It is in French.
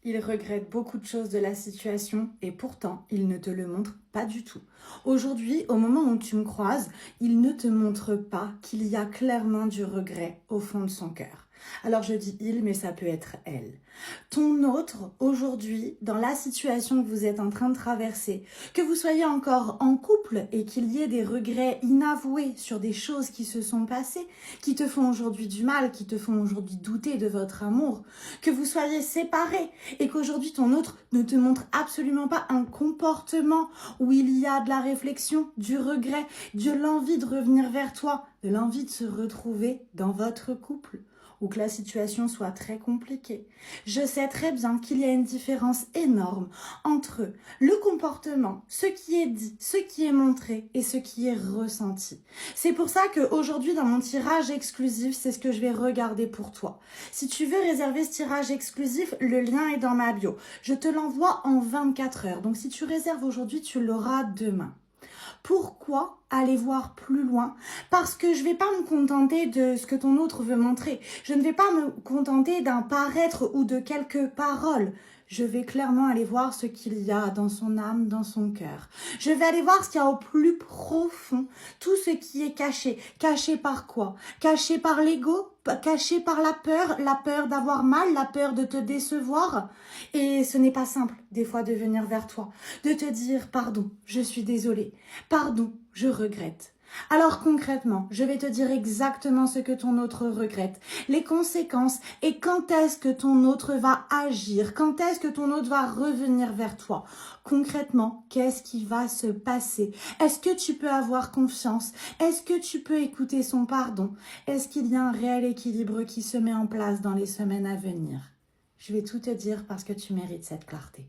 Il regrette beaucoup de choses de la situation et pourtant, il ne te le montre pas du tout. Aujourd'hui, au moment où tu me croises, il ne te montre pas qu'il y a clairement du regret au fond de son cœur. Alors je dis il, mais ça peut être elle. Ton autre, aujourd'hui, dans la situation que vous êtes en train de traverser, que vous soyez encore en couple et qu'il y ait des regrets inavoués sur des choses qui se sont passées, qui te font aujourd'hui du mal, qui te font aujourd'hui douter de votre amour, que vous soyez séparés et qu'aujourd'hui ton autre ne te montre absolument pas un comportement où il y a de la réflexion, du regret, de l'envie de revenir vers toi, de l'envie de se retrouver dans votre couple, ou que la situation soit très compliquée. Je sais très bien qu'il y a une différence énorme entre le comportement, ce qui est dit, ce qui est montré et ce qui est ressenti. C'est pour ça qu'aujourd'hui, dans mon tirage exclusif, c'est ce que je vais regarder pour toi. Si tu veux réserver ce tirage exclusif, le lien est dans ma bio. Je te l'envoie en 24 heures. Donc si tu réserves aujourd'hui, tu l'auras demain. Pourquoi aller voir plus loin? Parce que je ne vais pas me contenter de ce que ton autre veut montrer. Je ne vais pas me contenter d'un paraître ou de quelques paroles. Je vais clairement aller voir ce qu'il y a dans son âme, dans son cœur. Je vais aller voir ce qu'il y a au plus profond, tout ce qui est caché. Caché par quoi? Caché par l'ego? Caché par la peur d'avoir mal, la peur de te décevoir. Et ce n'est pas simple, des fois, de venir vers toi, de te dire « Pardon, je suis désolée. Pardon, je regrette. » Alors concrètement, je vais te dire exactement ce que ton autre regrette, les conséquences et quand est-ce que ton autre va agir, quand est-ce que ton autre va revenir vers toi. Concrètement, qu'est-ce qui va se passer? Est-ce que tu peux avoir confiance? Est-ce que tu peux écouter son pardon? Est-ce qu'il y a un réel équilibre qui se met en place dans les semaines à venir? Je vais tout te dire parce que tu mérites cette clarté.